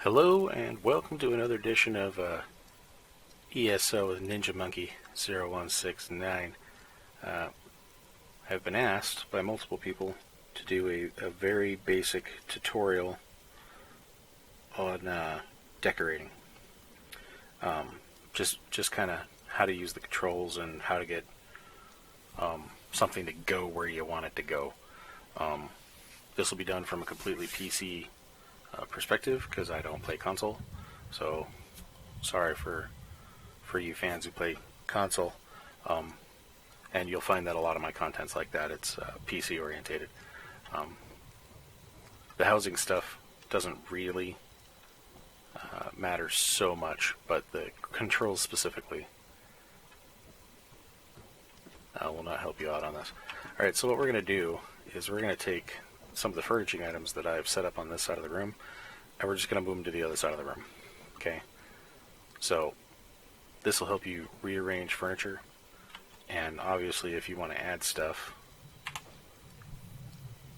Hello and welcome to another edition of ESO with Ninja Monkey 0169. I've been asked by multiple people to do a very basic tutorial on decorating. Just kind of how to use the controls and how to get something to go where you want it to go. This will be done from a completely PC perspective because I don't play console, so sorry for you fans who play console, and you'll find that a lot of my content's like that. It's PC orientated. The housing stuff doesn't really matter so much, but the controls specifically will not help you out on this. Alright, so what we're going to do is we're going to take some of the furnishing items that I've set up on this side of the room, and we're just going to move them to the other side of the room. Okay, so this will help you rearrange furniture, and obviously if you want to add stuff,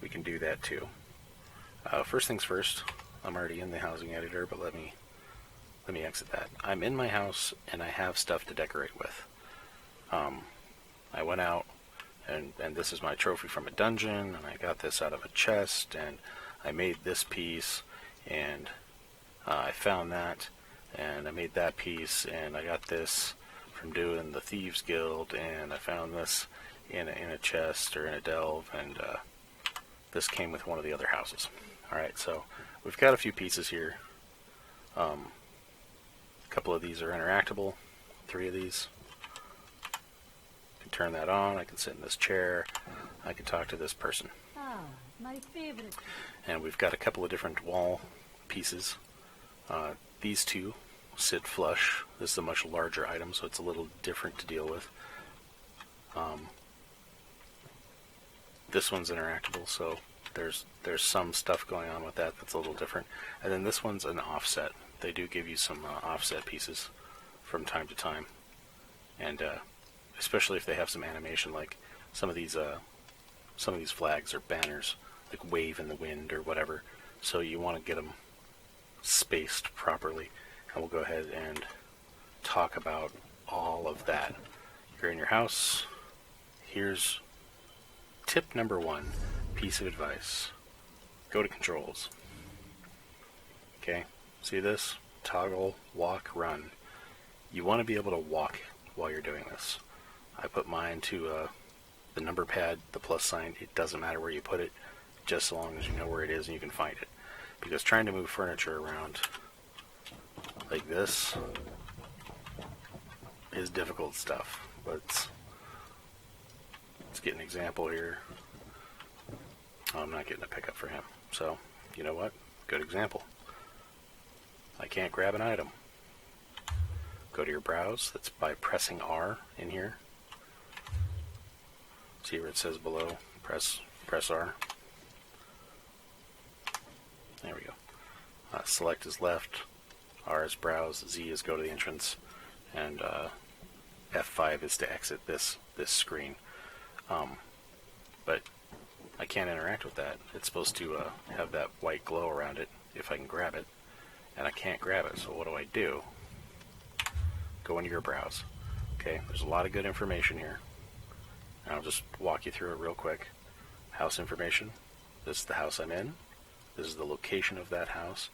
we can do that too. First things first, I'm already in the housing editor, but let me exit that. I'm in my house and I have stuff to decorate with. I went out and this is my trophy from a dungeon, and I got this out of a chest, and I made this piece, and I found that, and I made that piece, and I got this from doing the Thieves Guild, and I found this in a chest or in a delve, and this came with one of the other houses. Alright, so we've got a few pieces here. A couple of these are interactable, 3 of these. Turn that on, I can sit in this chair, I can talk to this person. Ah, my favorite. And we've got a couple of different wall pieces. These two sit flush. This is a much larger item, so it's a little different to deal with. This one's interactable, so there's some stuff going on with that that's a little different. And then this one's an offset. They do give you some offset pieces from time to time. And especially if they have some animation, like some of these flags or banners, like wave in the wind or whatever. So you want to get them spaced properly. And we'll go ahead and talk about all of that. You're in your house. Here's tip number 1, piece of advice. Go to controls. Okay, see this? Toggle, walk, run. You want to be able to walk while you're doing this. I put mine to the number pad, the plus sign. It doesn't matter where you put it, just as long as you know where it is and you can find it. Because trying to move furniture around like this is difficult stuff. Let's get an example here. Oh, I'm not getting a pickup for him. So, you know what? Good example. I can't grab an item. Go to your browse. That's by pressing R in here. See where it says below, press R. There we go. Select is left, R is browse, Z is go to the entrance, and F5 is to exit this screen. But I can't interact with that. It's supposed to have that white glow around it if I can grab it, and I can't grab it. So what do? Go into your browse. Okay, there's a lot of good information here. And I'll just walk you through it real quick. House information. This is the house I'm in. This is the location of that house.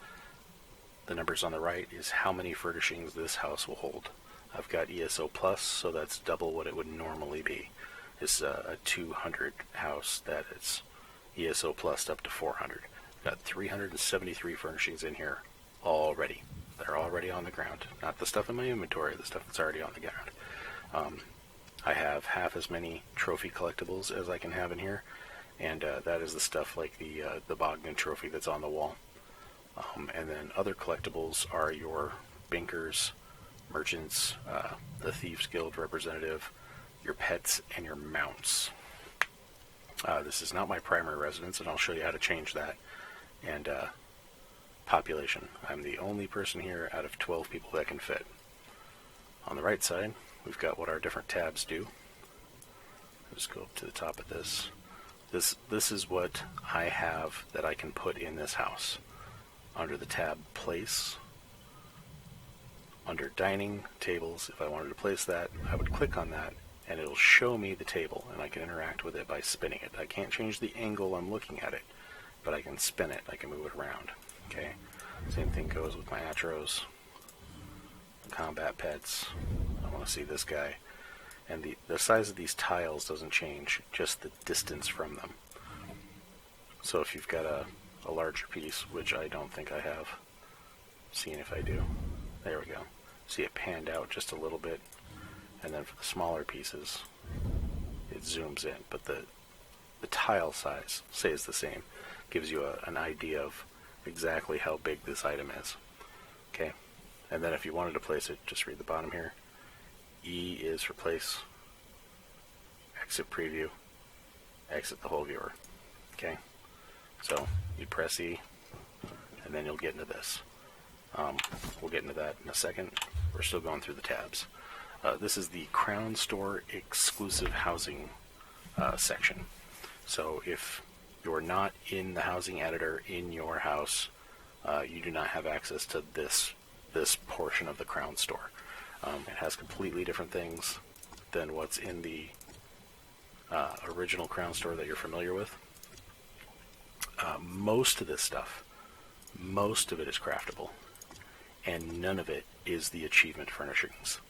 The numbers on the right is how many furnishings this house will hold. I've got ESO Plus, so that's double what it would normally be. It's a 200 house that it's ESO Plus up to 400. I've got 373 furnishings in here already. They're already on the ground. Not the stuff in my inventory, the stuff that's already on the ground. I have half as many trophy collectibles as I can have in here, and that is the stuff like the Bogdan trophy that's on the wall. And then other collectibles are your bankers, merchants, the Thieves Guild representative, your pets, and your mounts. This is not my primary residence, and I'll show you how to change that. And population. I'm the only person here out of 12 people that can fit. On the right side, we've got what our different tabs do. Let's go up to the top of this. This is what I have that I can put in this house. under the tab Place, under Dining Tables, if I wanted to place that, I would click on that, and it'll show me the table, and I can interact with it by spinning it. I can't change the angle I'm looking at it, but I can spin it. I can move it around. Okay. Same thing goes with my Atros, combat pets. I want to see this guy. And the size of these tiles doesn't change, just the distance from them. So if you've got a larger piece, which I don't think I have, seeing if I do. There we go. See it panned out just a little bit. And then for the smaller pieces, it zooms in. But the tile size stays the same. Gives you an idea of exactly how big this item is. Okay. And then if you wanted to place it, just read the bottom here. E is for place. Exit preview. Exit the whole viewer. Okay. So you press E, and then you'll get into this. We'll get into that in a second. We're still going through the tabs. This is the Crown Store exclusive housing section. So if you're not in the housing editor in your house, you do not have access to this portion of the Crown Store. It has completely different things than what's in the original Crown Store that you're familiar with. Most of this stuff, most of it is craftable, and none of it is the achievement furnishings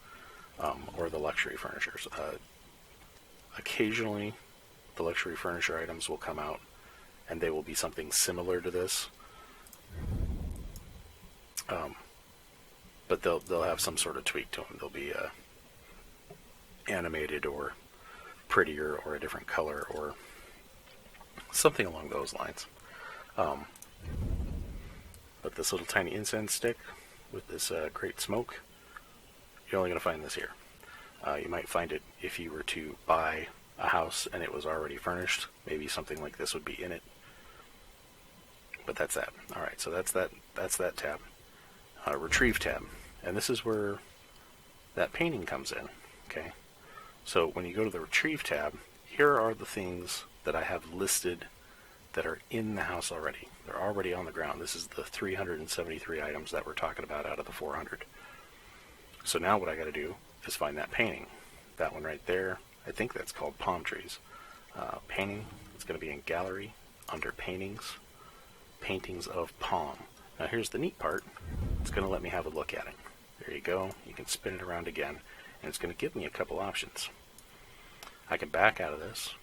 or the luxury furnitures. Occasionally, the luxury furniture items will come out, and they will be something similar to this, but they'll have some sort of tweak to them. They'll be animated or prettier or a different color or something along those lines. But this little tiny incense stick with this great smoke, you're only going to find this here. You might find it if you were to buy a house and it was already furnished. Maybe something like this would be in it. But that's that. Alright, so that's that tab. Retrieve tab. And this is where that painting comes in. Okay. So when you go to the Retrieve tab, here are the things that I have listed that are in the house already. They're already on the ground. This is the 373 items that we're talking about out of the 400. So now what I got to do is find that painting. That one right there, I think that's called Palm Trees. Painting, it's going to be in Gallery, under Paintings, Paintings of Palm. Now here's the neat part. It's going to let me have a look at it. There you go. You can spin it around again, and it's going to give me a couple options. I can back out of this.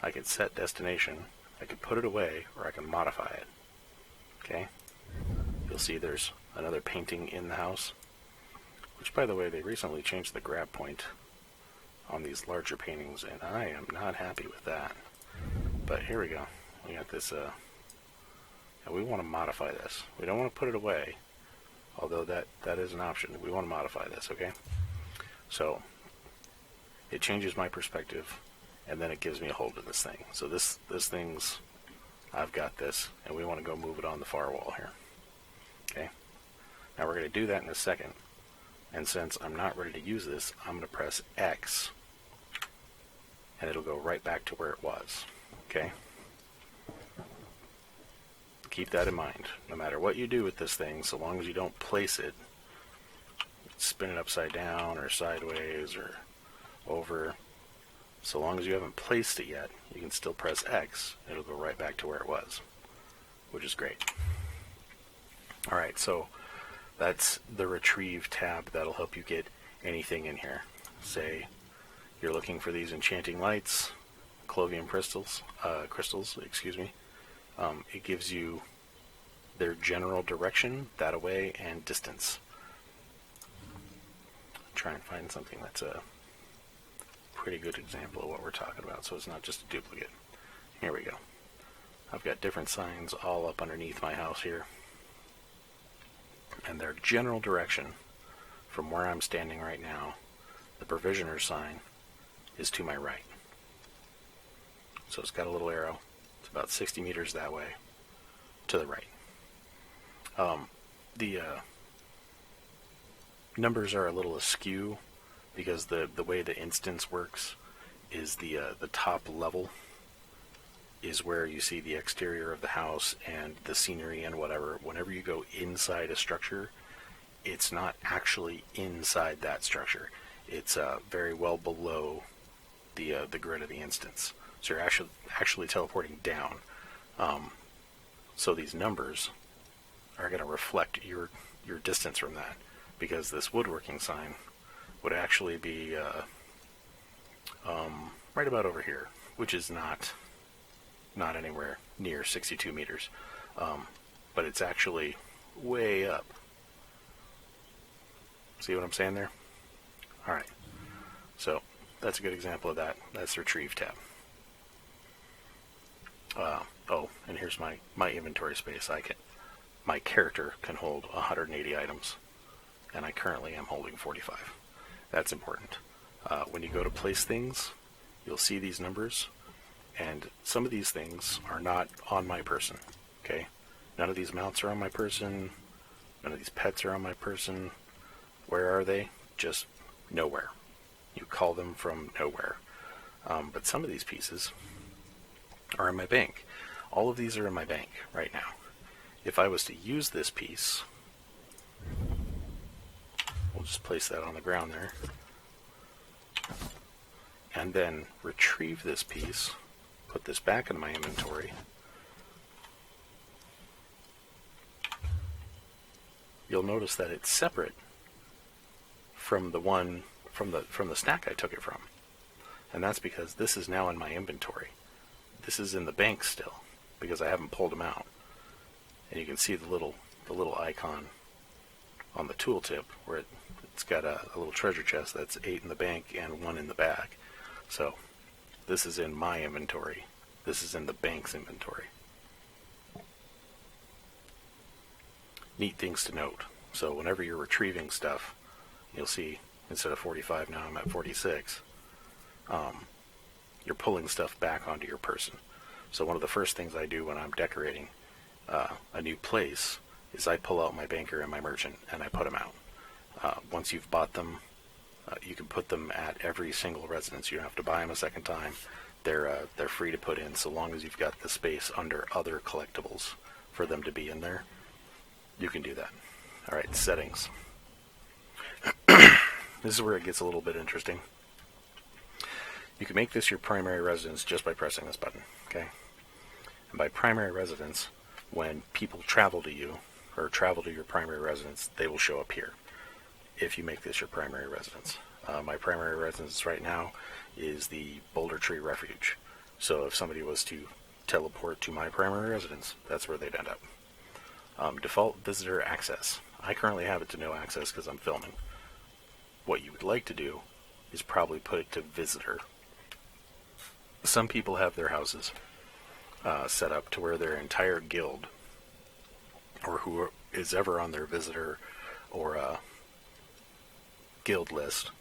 I can set destination, I can put it away, or I can modify it. Okay? You'll see there's another painting in the house, which, by the way, they recently changed the grab point on these larger paintings, and I am not happy with that. But here we go. We got this, and we want to modify this. We don't want to put it away, although that is an option. We want to modify this, okay? So, it changes my perspective, and then it gives me a hold of this thing. So this thing's, I've got this, and we want to go move it on the far wall here. Okay? Now we're going to do that in a second. And since I'm not ready to use this, I'm going to press X, and it'll go right back to where it was. Okay? Keep that in mind. No matter what you do with this thing, so long as you don't place it, spin it upside down or sideways or over, so long as you haven't placed it yet, you can still press X. It'll go right back to where it was, which is great. Alright, so that's the Retrieve tab. That'll help you get anything in here. Say you're looking for these enchanting lights, Clovium crystals, it gives you their general direction, that away, and distance. Try and find something that's a pretty good example of what we're talking about, so it's not just a duplicate. Here we go. I've got different signs all up underneath my house here, and their general direction from where I'm standing right now, the provisioner sign is to my right. So it's got a little arrow. It's about 60 meters that way to the right. The numbers are a little askew because the way the instance works is the top level is where you see the exterior of the house and the scenery and whatever. Whenever you go inside a structure, it's not actually inside that structure. It's very well below the grid of the instance. So you're actually teleporting down. So these numbers are going to reflect your distance from that, because this woodworking sign would actually be right about over here, which is not anywhere near 62 meters, but it's actually way up. See what I'm saying there? All right, so that's a good example of that. That's the Retrieve tab. Oh, and here's my inventory space. My character can hold 180 items, and I currently am holding 45. That's important. When you go to place things, you'll see these numbers, and some of these things are not on my person. Okay, none of these mounts are on my person. None of these pets are on my person. Where are they? Just nowhere. You call them from nowhere. But some of these pieces are in my bank. All of these are in my bank right now. If I was to use this piece, we'll just place that on the ground there, and then retrieve this piece, put this back in my inventory, you'll notice that it's separate from the one from the stack I took it from. And that's because this is now in my inventory. This is in the bank still, because I haven't pulled them out. And you can see the little icon on the tooltip where it's got a little treasure chest that's 8 in the bank and 1 in the bag. So this is in my inventory. This is in the bank's inventory. Neat things to note. So whenever you're retrieving stuff, you'll see instead of 45 now I'm at 46. You're pulling stuff back onto your person. So one of the first things I do when I'm decorating a new place is I pull out my banker and my merchant and I put them out. Once you've bought them, you can put them at every single residence. You don't have to buy them a second time. They're free to put in so long as you've got the space under other collectibles for them to be in there. You can do that. All right, settings. This is where it gets a little bit interesting. You can make this your primary residence just by pressing this button, okay? And by primary residence, when people travel to you, or travel to your primary residence, they will show up here, if you make this your primary residence. My primary residence right now is the Boulder Tree Refuge. So if somebody was to teleport to my primary residence, that's where they'd end up. Default visitor access. I currently have it to no access because I'm filming. What you would like to do is probably put it to visitor. Some people have their houses set up to where their entire guild, or who is ever on their visitor or guild list,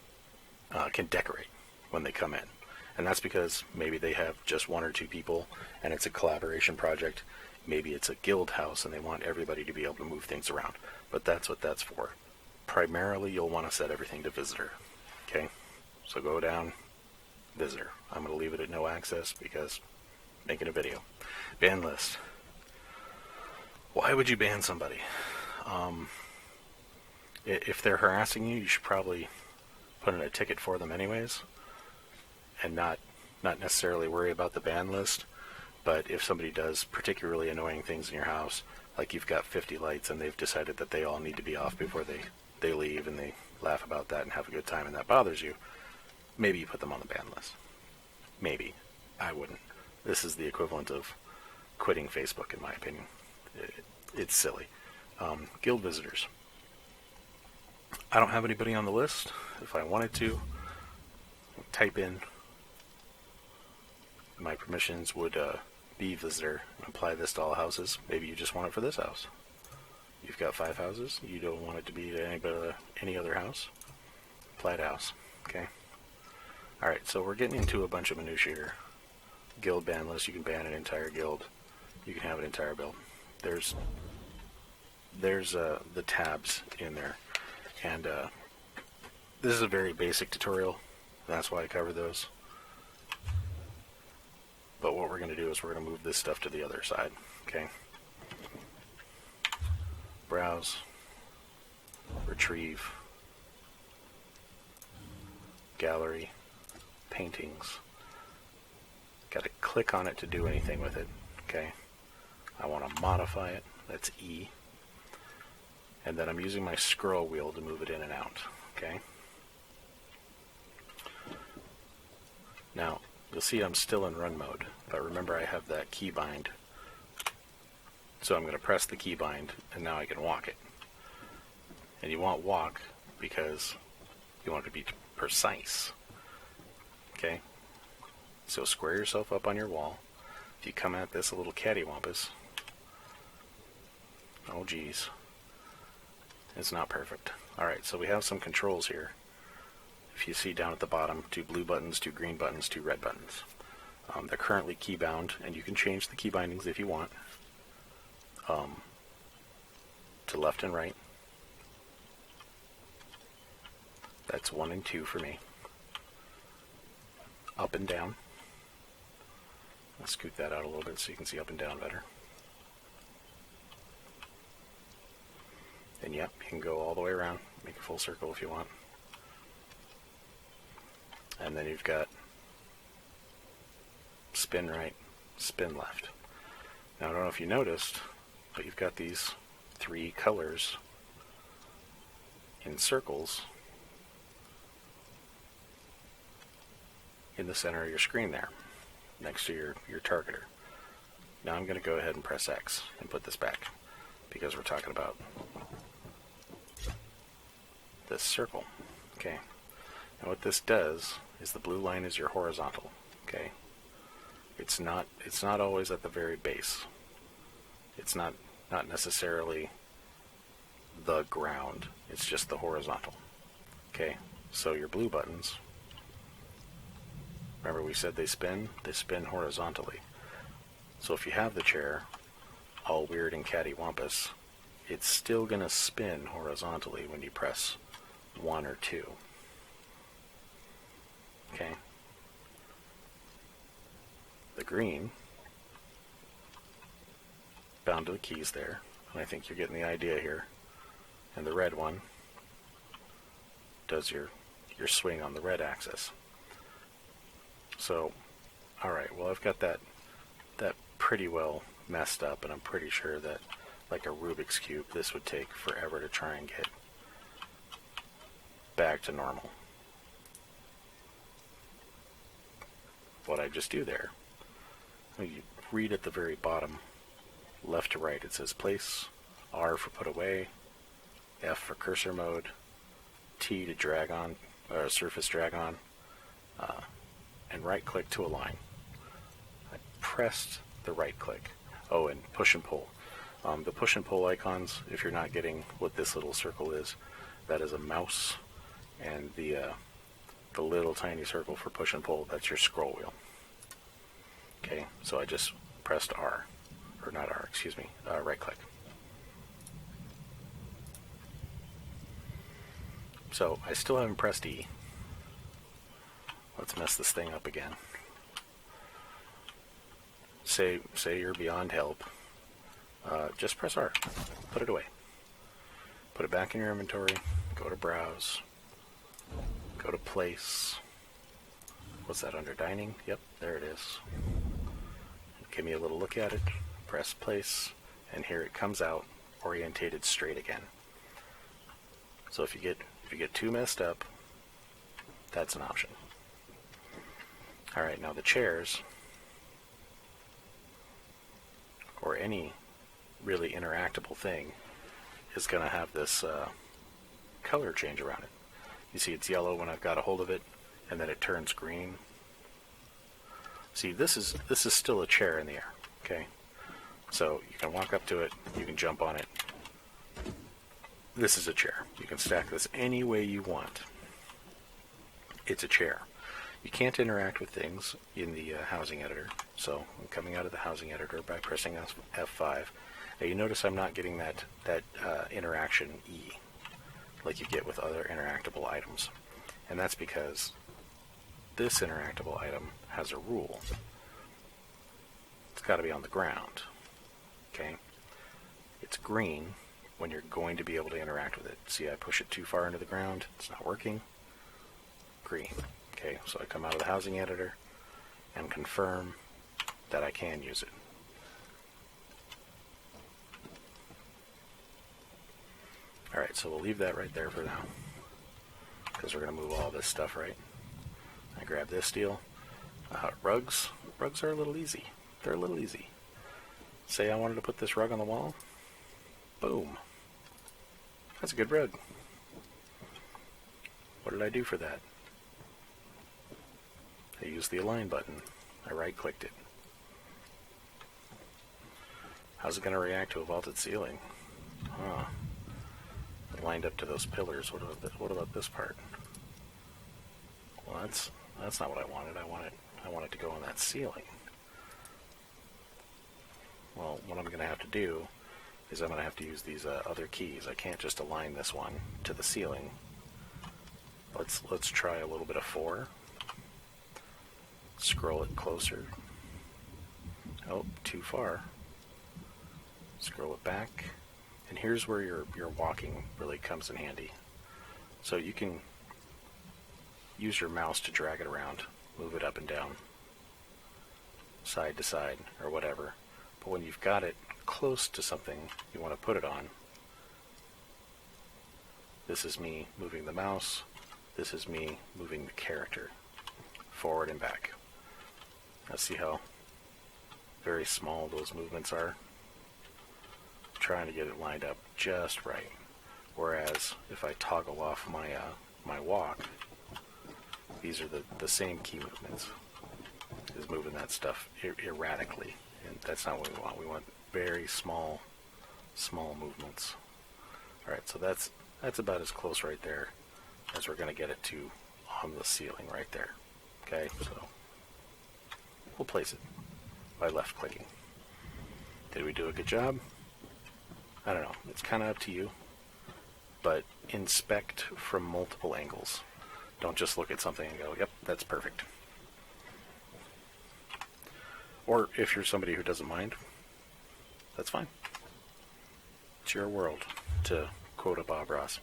can decorate when they come in. And that's because maybe they have just 1 or 2 people and it's a collaboration project. Maybe it's a guild house and they want everybody to be able to move things around. But that's what that's for. Primarily, you'll want to set everything to visitor. Okay? So go down, visitor. I'm going to leave it at no access because I'm making a video. Ban list. Why would you ban somebody? If they're harassing you, you should probably put in a ticket for them anyways, and not necessarily worry about the ban list. But if somebody does particularly annoying things in your house, like you've got 50 lights and they've decided that they all need to be off before they leave, and they laugh about that and have a good time, and that bothers you, maybe you put them on the ban list. Maybe. I wouldn't. This is the equivalent of quitting Facebook, in my opinion. It's silly. Guild visitors. I don't have anybody on the list. If I wanted to, type in my permissions would be visitor and apply this to all houses. Maybe you just want it for this house. You've got 5 houses. You don't want it to be to any other house. Apply to house. Okay. All right. So we're getting into a bunch of minutiae here. Guild ban list. You can ban an entire guild. You can have an entire build. There's the tabs in there, and this is a very basic tutorial. That's why I cover those. But what we're going to do is we're going to move this stuff to the other side. Okay. Browse. Retrieve. Gallery. Paintings. Got to click on it to do anything with it. Okay. I want to modify it. That's E. And then I'm using my scroll wheel to move it in and out. Okay. Now, you'll see I'm still in run mode, but remember I have that keybind. So I'm going to press the keybind, and now I can walk it. And you want walk because you want it to be precise. Okay? So square yourself up on your wall. If you come at this a little cattywampus, oh geez, it's not perfect. Alright, so we have some controls here. If you see down at the bottom, 2 blue buttons, 2 green buttons, 2 red buttons. They're currently key bound, and you can change the key bindings if you want. To left and right. That's 1 and 2 for me. Up and down. I'll scoot that out a little bit so you can see up and down better. And yep, you can go all the way around, make a full circle if you want. And then you've got spin right, spin left. Now I don't know if you noticed, but you've got these 3 colors in circles in the center of your screen there, next to your targeter. Now I'm going to go ahead and press X and put this back, because we're talking about this circle. Okay. Now what this does is the blue line is your horizontal. Okay. It's not always at the very base. It's not necessarily the ground. It's just the horizontal. Okay. So your blue buttons, remember we said they spin horizontally. So if you have the chair all weird and cattywampus, it's still going to spin horizontally when you press 1 or 2. Okay. The green, bound to the keys there, and I think you're getting the idea here. And the red one does your swing on the red axis. So, alright, well I've got that pretty well messed up, and I'm pretty sure that, like a Rubik's Cube, this would take forever to try and get back to normal. What I just do there, you read at the very bottom, left to right, it says place, R for put away, F for cursor mode, T to drag on, surface drag on, and right click to align. I pressed the right click. Oh, and push and pull. The push and pull icons, if you're not getting what this little circle is, that is a mouse, and the little tiny circle for push and pull, that's your scroll wheel. Okay, so I just pressed R, or not R, excuse me, right click. So I still haven't pressed E. Let's mess this thing up again. Say you're beyond help. Just press R. Put it away. Put it back in your inventory. Go to Browse. Go to Place. What's that under Dining? Yep, there it is. Give me a little look at it. Press Place, and here it comes out, orientated straight again. So if you get too messed up, that's an option. All right, now the chairs, or any really interactable thing, is going to have this color change around it. You see it's yellow when I've got a hold of it, and then it turns green. See, this is still a chair in the air, okay? So you can walk up to it, you can jump on it. This is a chair. You can stack this any way you want. It's a chair. You can't interact with things in the housing editor. So I'm coming out of the housing editor by pressing F5. Now you notice I'm not getting that interaction E like you get with other interactable items. And that's because this interactable item has a rule. it's got to be on the ground. Okay? It's green when you're going to be able to interact with it. See, I push it too far into the ground. It's not working. Green. Okay, so I come out of the housing editor and confirm that I can use it. Alright, so we'll leave that right there for now, because we're going to move all this stuff, right? I grab this deal. Rugs. Rugs are a little easy. They're a little easy. Say I wanted to put this rug on the wall. Boom. That's a good rug. What did I do for that? I used the align button. I right-clicked it. How's it going to react to a vaulted ceiling? Huh. Lined up to those pillars. What about this part? Well, that's not what I wanted. I want it to go on that ceiling. Well, what I'm going to have to do is I'm going to have to use these other keys. I can't just align this one to the ceiling. Let's try a little bit of 4. Scroll it closer. Oh, too far. Scroll it back. And here's where your walking really comes in handy. So you can use your mouse to drag it around, move it up and down, side to side, or whatever. But when you've got it close to something you want to put it on, this is me moving the mouse, this is me moving the character forward and back. Now see how very small those movements are? Trying to get it lined up just right. Whereas if I toggle off my walk, these are the same key movements. Is moving that stuff erratically, and that's not what we want. We want very small movements. All right, so that's about as close right there as we're going to get it to on the ceiling right there. Okay, so we'll place it by left clicking. Did we do a good job? I don't know. It's kind of up to you. But inspect from multiple angles. Don't just look at something and go, yep, that's perfect. Or if you're somebody who doesn't mind, that's fine. It's your world, to quote a Bob Ross.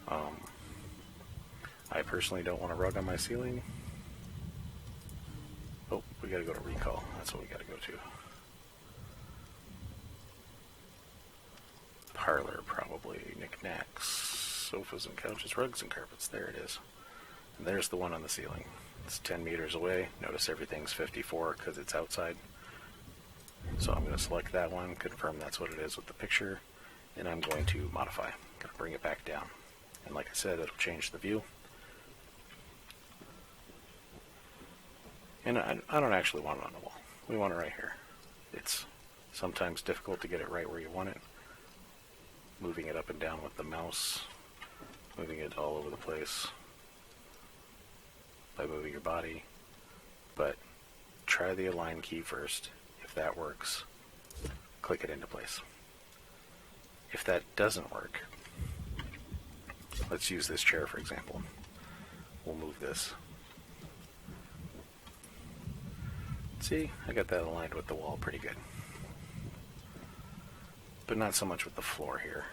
I personally don't want a rug on my ceiling. Oh, we gotta go to recall. That's what we gotta go to. Parlor, probably. Knickknacks, sofas and couches, rugs and carpets. There it is. And there's the one on the ceiling. It's 10 meters away. Notice everything's 54 because it's outside. So I'm going to select that one, confirm that's what it is with the picture, and I'm going to modify. I'm going to bring it back down. And like I said, it'll change the view. And I don't actually want it on the wall. We want it right here. It's sometimes difficult to get it right where you want it. Moving it up and down with the mouse, moving it all over the place by moving your body. But try the align key first. If that works, click it into place. If that doesn't work, let's use this chair for example. We'll move this. See, I got that aligned with the wall pretty good. But not so much with the floor here.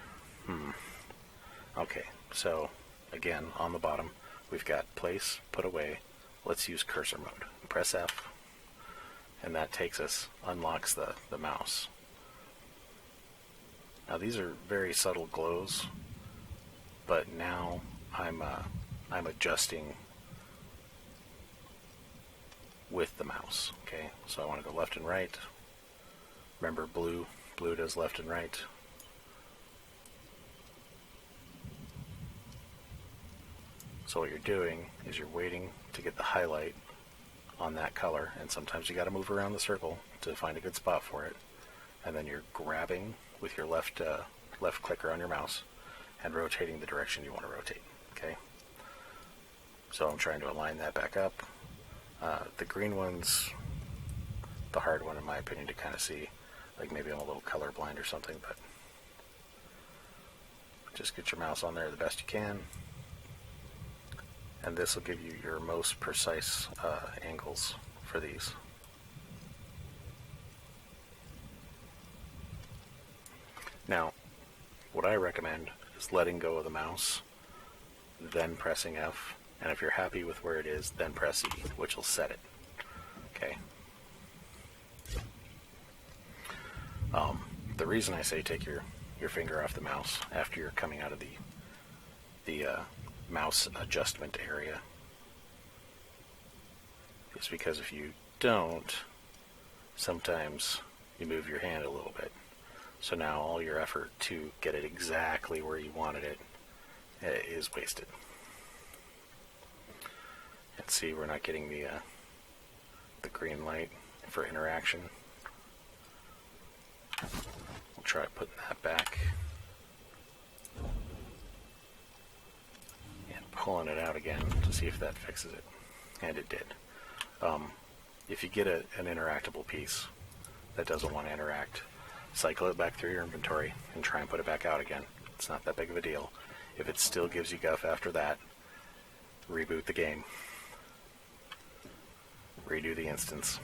Okay, so again, on the bottom, we've got place, put away. Let's use cursor mode. Press F, and that takes us, unlocks the mouse. Now these are very subtle glows, but now I'm adjusting with the mouse. Okay, so I want to go left and right. Remember blue does left and right. So what you're doing is you're waiting to get the highlight on that color, and sometimes you got to move around the circle to find a good spot for it, and then you're grabbing with your left clicker on your mouse and rotating the direction you want to rotate. Okay, so I'm trying to align that back up. The green one's the hard one in my opinion to kind of see. Like maybe I'm a little colorblind or something, but just get your mouse on there the best you can. And this will give you your most precise angles for these. what I recommend is letting go of the mouse, then pressing F, and if you're happy with where it is, then press E, which will set it. Okay. The reason I say take your finger off the mouse after you're coming out of the mouse adjustment area is because if you don't, sometimes you move your hand a little bit. So now all your effort to get it exactly where you wanted it is wasted. And see, we're not getting the green light for interaction. We'll try putting that back and pulling it out again to see if that fixes it. And it did. If you get an interactable piece that doesn't want to interact, cycle it back through your inventory and try and put it back out again. It's not that big of a deal. If it still gives you guff after that, reboot the game. Redo the instance.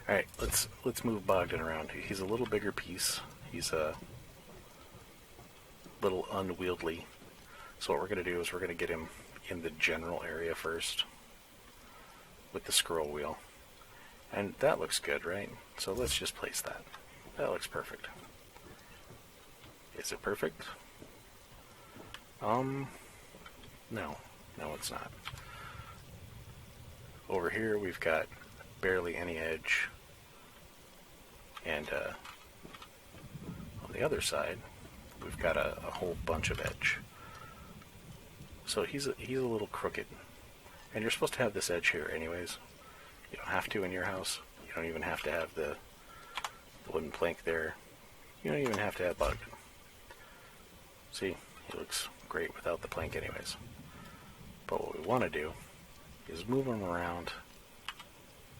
Alright, let's move Bogdan around. He's a little bigger piece. He's a little unwieldy. So what we're going to do is we're going to get him in the general area first with the scroll wheel. And that looks good, right? So let's just place that. That looks perfect. Is it perfect? No, it's not. Over here we've got barely any edge, and on the other side we've got a whole bunch of edge. So he's a little crooked, and you're supposed to have this edge here anyways. You don't have to in your house. You don't even have to have the wooden plank there. You don't even have to have Bogdan. See, he looks great without the plank anyways. But what we want to do is move him around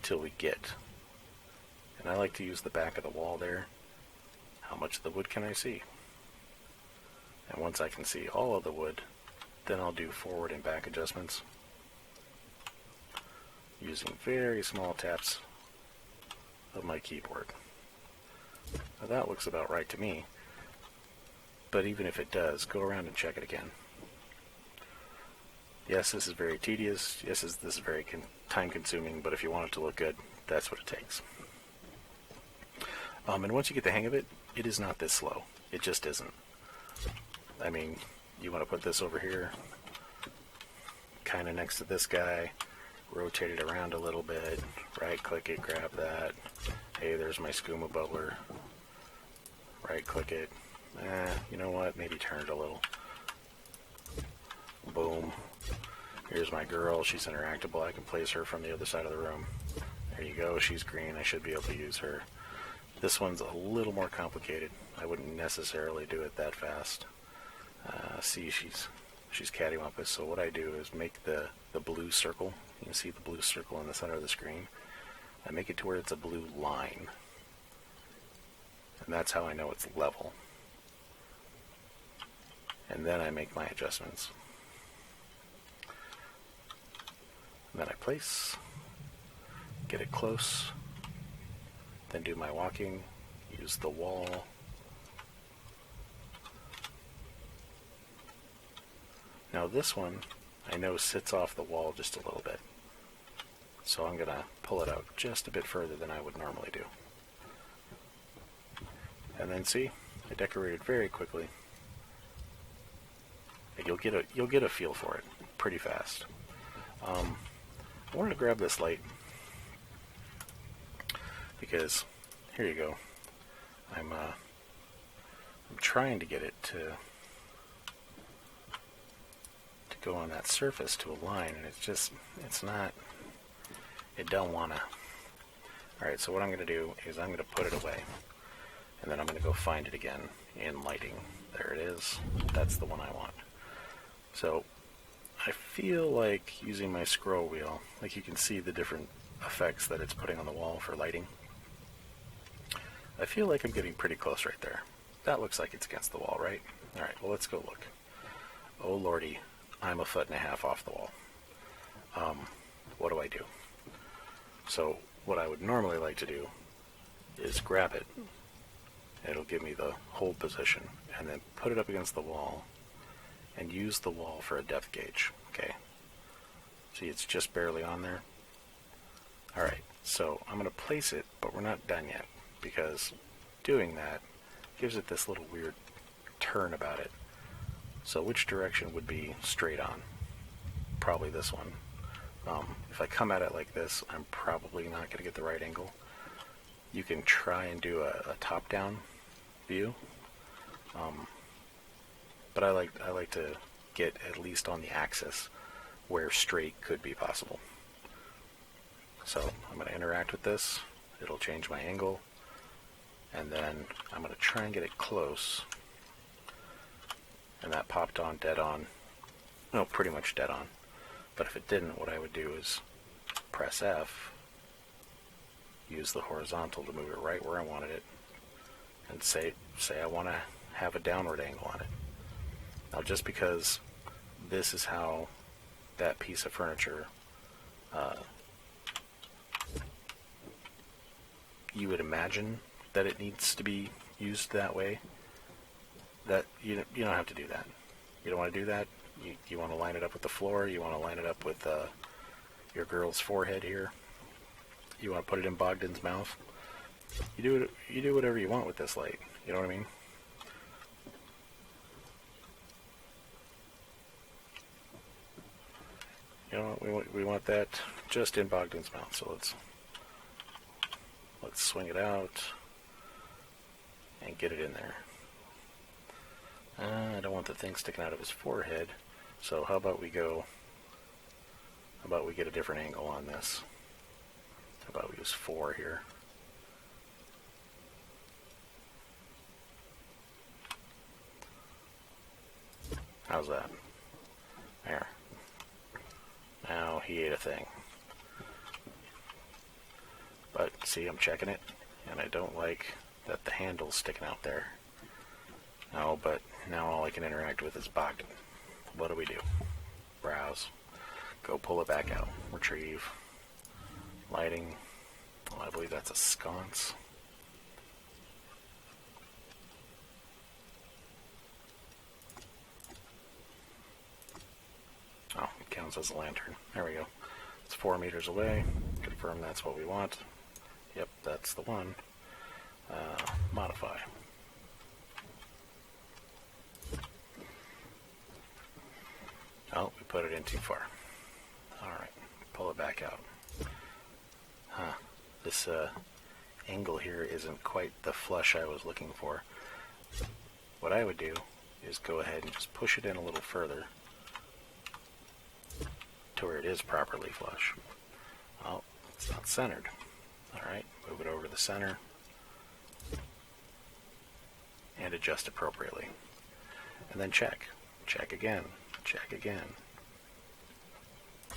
till we get, and I like to use the back of the wall there. How much of the wood can I see? And once I can see all of the wood, then I'll do forward and back adjustments using very small taps of my keyboard. Now that looks about right to me, but even if it does, go around and check it again. Yes, this is very tedious. Yes, this is very time-consuming, but if you want it to look good, that's what it takes. And once you get the hang of it, it is not this slow. It just isn't. I mean, you want to put this over here, kind of next to this guy, rotate it around a little bit, right-click it, grab that. Hey, there's my skooma bubbler. Right-click it. You know what? Maybe turn it a little. Boom. Here's my girl. She's interactable. I can place her from the other side of the room. There you go. She's green. I should be able to use her. This one's a little more complicated. I wouldn't necessarily do it that fast. See, she's cattywampus. So what I do is make the blue circle. You can see the blue circle in the center of the screen. I make it to where it's a blue line. And that's how I know it's level. And then I make my adjustments. And then I place, get it close, then do my walking, use the wall. Now this one, I know sits off the wall just a little bit. So I'm going to pull it out just a bit further than I would normally do. And then see, I decorated very quickly. And you'll get a feel for it pretty fast. I wanted to grab this light because here you go. I'm trying to get it to go on that surface to align, and it's not. It don't wanna. All right, so what I'm going to do is I'm going to put it away, and then I'm going to go find it again in lighting. There it is. That's the one I want. So I feel like using my scroll wheel, like you can see the different effects that it's putting on the wall for lighting. I feel like I'm getting pretty close right there. That looks like it's against the wall, right? Alright, well let's go look. Oh lordy, I'm 1.5 feet off the wall. What do I do? So what I would normally like to do is grab it It'll give me the hold position, and then put it up against the wall and use the wall for a depth gauge. Okay, see, it's just barely on there. Alright, so I'm going to place it, but we're not done yet, because doing that gives it this little weird turn about it. So which direction would be straight on? Probably this one. If I come at it like this, I'm probably not going to get the right angle. You can try and do a top-down view, but I like to get at least on the axis where straight could be possible. So I'm going to interact with this. It'll change my angle, and then I'm going to try and get it close. And that popped on dead on. No, pretty much dead on. But if it didn't, what I would do is press F, use the horizontal to move it right where I wanted it, and say I want to have a downward angle on it. Now, just because this is how that piece of furniture you would imagine that it needs to be used that way, that you don't have to do that. You don't want to do that. You want to line it up with the floor. You want to line it up with your girl's forehead here. You want to put it in Bogdan's mouth. You do whatever you want with this light. You know what I mean? You know, we want that just in Bogdan's mouth. So let's swing it out and get it in there. I don't want the thing sticking out of his forehead. So how about we get a different angle on this? How about we use 4 here? How's that? There. Now he ate a thing. But see, I'm checking it, and I don't like that the handle's sticking out there. No, but now all I can interact with is Bogdan. What do? Browse. Go pull it back out. Retrieve. Lighting. Well, I believe that's a sconce. Oh, it counts as a lantern. There we go. It's 4 meters away. Confirm that's what we want. Yep, that's the one. Modify. Oh, we put it in too far. Alright, pull it back out. This angle here isn't quite the flush I was looking for. What I would do is go ahead and just push it in a little further to where it is properly flush. Well, it's not centered. Alright, move it over to the center and adjust appropriately. And then check. Check again. Check again.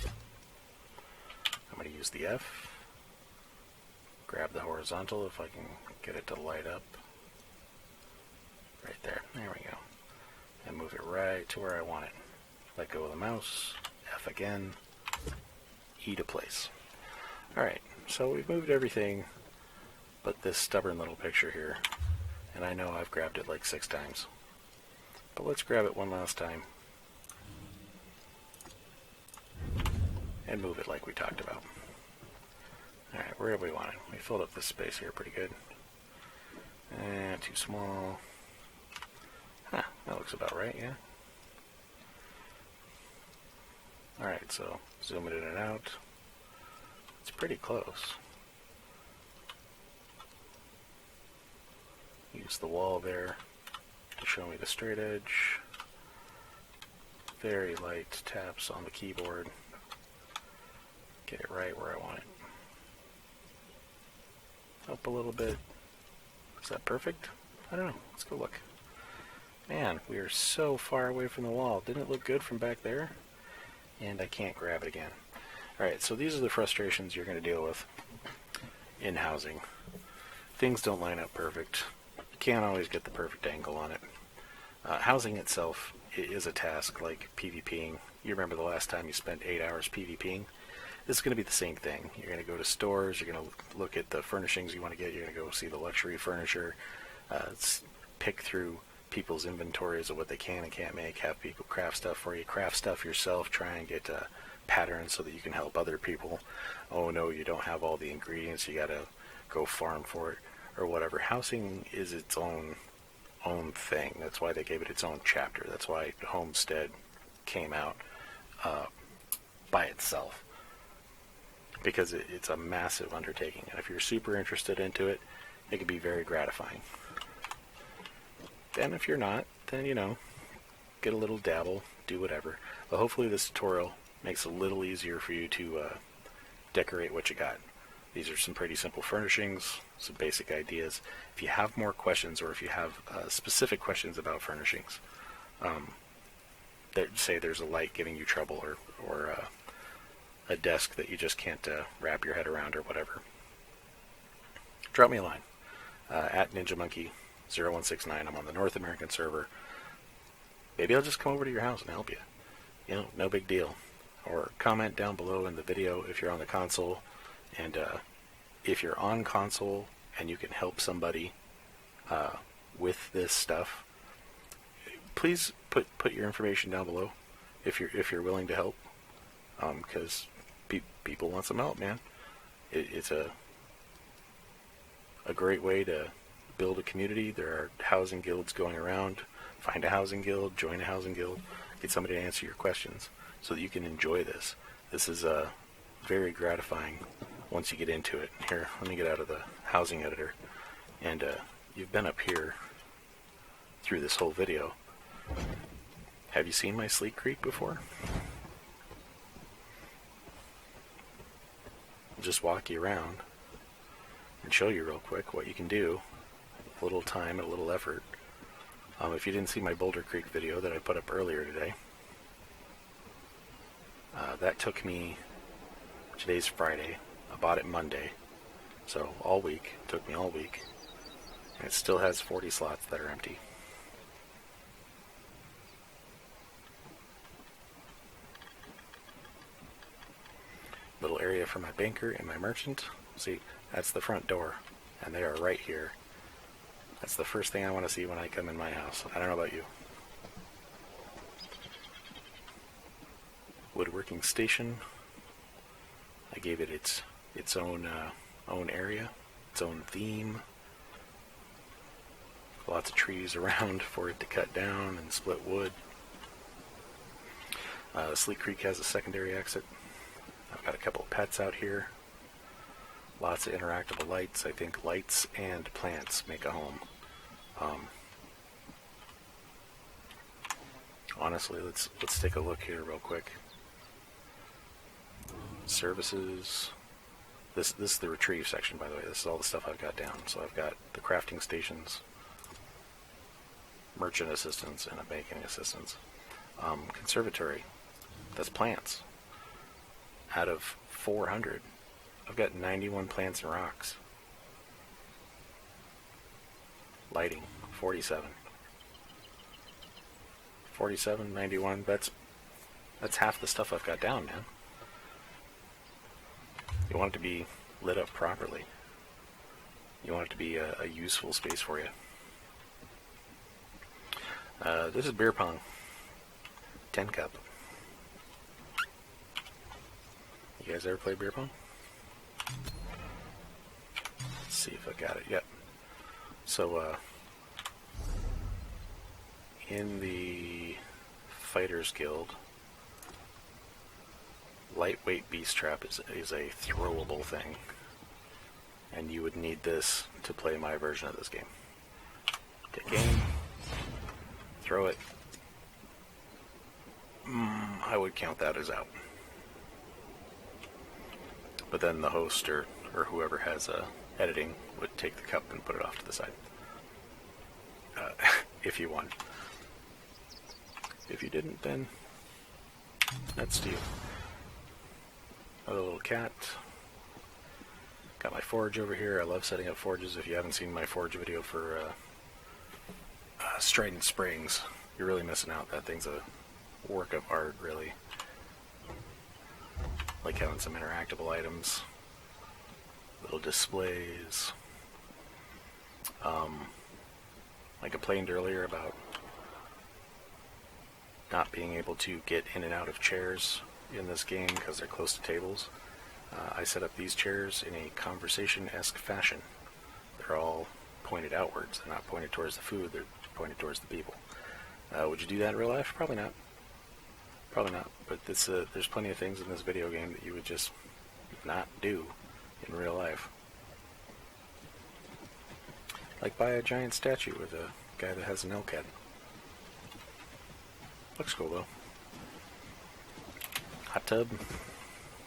I'm going to use the F. Grab the horizontal if I can get it to light up. Right there. There we go. And move it right to where I want it. Let go of the mouse. F again. E to place. Alright, so we've moved everything but this stubborn little picture here. And I know I've grabbed it like 6 times. But let's grab it one last time. And move it like we talked about. Alright, wherever we want it. We filled up this space here pretty good. Too small. That looks about right, yeah. Alright, so zoom it in and out. It's pretty close. Use the wall there to show me the straight edge. Very light taps on the keyboard. Get it right where I want it. Up a little bit. Is that perfect? I don't know. Let's go look. Man, we are so far away from the wall. Didn't it look good from back there? And I can't grab it again. Alright, so these are the frustrations you're going to deal with in housing. Things don't line up perfect. You can't always get the perfect angle on it. Housing itself is a task like PvPing. You remember the last time you spent 8 hours PvPing? This is going to be the same thing. You're going to go to stores, you're going to look at the furnishings you want to get, you're going to go see the luxury furniture, Pick through people's inventories of what they can and can't make, have people craft stuff for you, craft stuff yourself, try and get patterns so that you can help other people. Oh no, you don't have all the ingredients, you gotta go farm for it, or whatever. Housing is its own thing. That's why they gave it its own chapter. That's why Homestead came out by itself, because it's a massive undertaking, and if you're super interested into it, it can be very gratifying. And if you're not, then, you know, get a little dabble, do whatever. But hopefully this tutorial makes it a little easier for you to decorate what you got. These are some pretty simple furnishings, some basic ideas. If you have more questions, or if you have specific questions about furnishings, that say there's a light giving you trouble, or a desk that you just can't wrap your head around, or whatever, drop me a line at NinjaMonkey0169. I'm on the North American server. Maybe I'll just come over to your house and help you. You know, no big deal. Or comment down below in the video if you're on the console, and if you're on console and you can help somebody with this stuff, please put your information down below if you're willing to help, because people want some help, man. It's a great way to build a community. There are housing guilds going around. Find a housing guild, join a housing guild, get somebody to answer your questions so that you can enjoy this. This is very gratifying once you get into it. Here, let me get out of the housing editor. And you've been up here through this whole video. Have you seen my Sleek Creek before? I'll just walk you around and show you real quick what you can do. A little time and a little effort. If you didn't see my Boulder Creek video that I put up earlier today, that took me, today's Friday, I bought it Monday, so all week, it took me all week, and it still has 40 slots that are empty. Little area for my banker and my merchant. See, that's the front door, and they are right here. That's the first thing I want to see when I come in my house. I don't know about you. Woodworking station. I gave it its own area, its own theme. Lots of trees around for it to cut down and split wood. Sleek Creek has a secondary exit. I've got a couple of pets out here. Lots of interactable lights. I think lights and plants make a home. Honestly, let's take a look here real quick. Services. This is the retrieve section, by the way. This is all the stuff I've got down. So I've got the crafting stations, merchant assistants, and a banking assistants. Conservatory. That's plants. Out of 400, I've got 91 plants and rocks. Lighting, 47. 47, 91, that's half the stuff I've got down, man. You want it to be lit up properly. You want it to be a useful space for you. This is beer pong. 10 cup. You guys ever play beer pong? Let's see if I got it. Yep. So, in the Fighters Guild, lightweight beast trap is a throwable thing, and you would need this to play my version of this game. Take aim, throw it. I would count that as out. But then the host or whoever has editing would take the cup and put it off to the side. If you won. If you didn't, then that's to you. A little cat. Got my forge over here. I love setting up forges. If you haven't seen my forge video for Strident Springs, you're really missing out. That thing's a work of art, really. Like having some interactable items, little displays. I complained earlier about not being able to get in and out of chairs in this game because they're close to tables. I set up these chairs in a conversation-esque fashion. They're all pointed outwards. They're not pointed towards the food, they're pointed towards the people. Would you do that in real life? Probably not. Probably not. But there's plenty of things in this video game that you would just not do in real life. Like buy a giant statue with a guy that has an elk head. Looks cool though. Hot tub?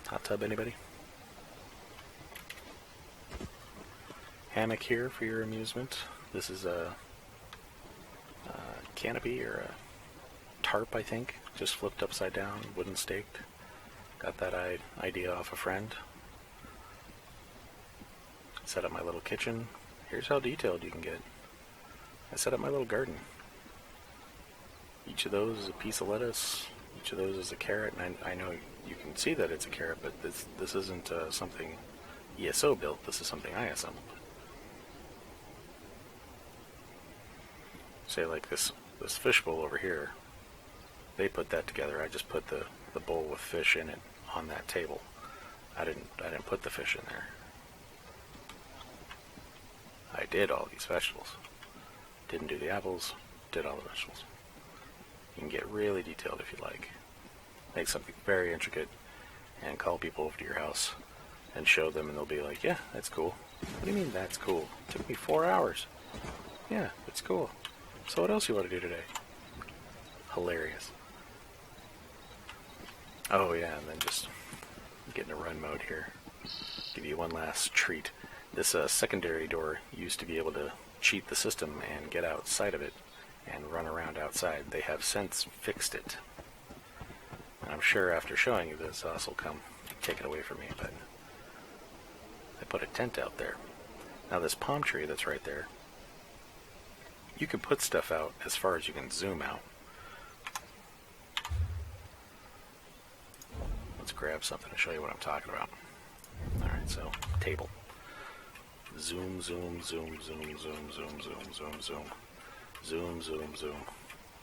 Hot tub, anybody? Hammock here for your amusement. This is a canopy or a tarp, I think, just flipped upside down, wooden staked. Got that idea off a friend. Set up my little kitchen. Here's how detailed you can get. I set up my little garden. Each of those is a piece of lettuce. Each of those is a carrot. And I know you can see that it's a carrot, but this isn't something ESO built. This is something I assembled. Say like this fish bowl over here. They put that together. I just put the bowl with fish in it on that table. I didn't put the fish in there. I did all these vegetables. Didn't do the apples, did all the vegetables. You can get really detailed if you like. Make something very intricate and call people over to your house and show them, and they'll be like, yeah, that's cool. What do you mean that's cool? It took me 4 hours. Yeah, it's cool. So what else you want to do today? Hilarious. Oh yeah, and then just get into run mode here. Give you one last treat. This secondary door used to be able to cheat the system and get outside of it and run around outside. They have since fixed it. And I'm sure after showing you this, Us will come take it away from me, but I put a tent out there. Now this palm tree that's right there, you can put stuff out as far as you can zoom out. Let's grab something to show you what I'm talking about. Alright, so table. Zoom, zoom, zoom, zoom, zoom, zoom, zoom, zoom, zoom. Zoom, zoom, zoom.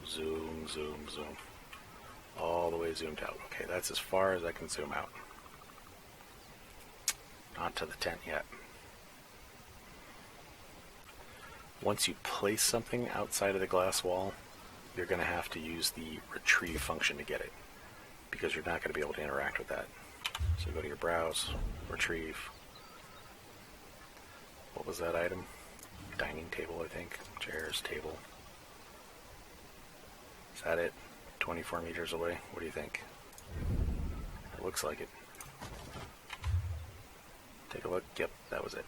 Zoom, zoom, zoom. All the way zoomed out. Okay, that's as far as I can zoom out. Not to the tent yet. Once you place something outside of the glass wall, you're going to have to use the retrieve function to get it, because you're not going to be able to interact with that. So go to your browse, retrieve. What was that item? Dining table, I think. Chairs, table. Is that it? 24 meters away? What do you think? It looks like it. Take a look. Yep, that was it.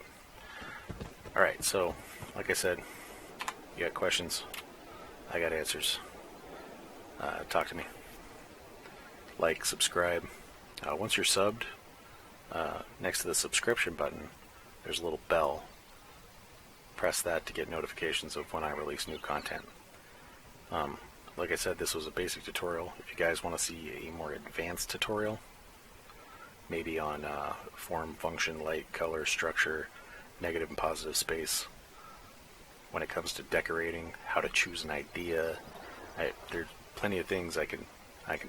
Alright, so, like I said, you got questions, I got answers. Talk to me. Like, subscribe. Once you're subbed, next to the subscription button, there's a little bell. Press that to get notifications of when I release new content. Like I said, this was a basic tutorial. If you guys want to see a more advanced tutorial, maybe on form, function, light, color, structure, negative and positive space, when it comes to decorating, how to choose an idea, there's plenty of things I can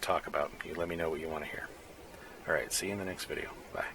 talk about. You let me know what you want to hear. Alright, see you in the next video. Bye.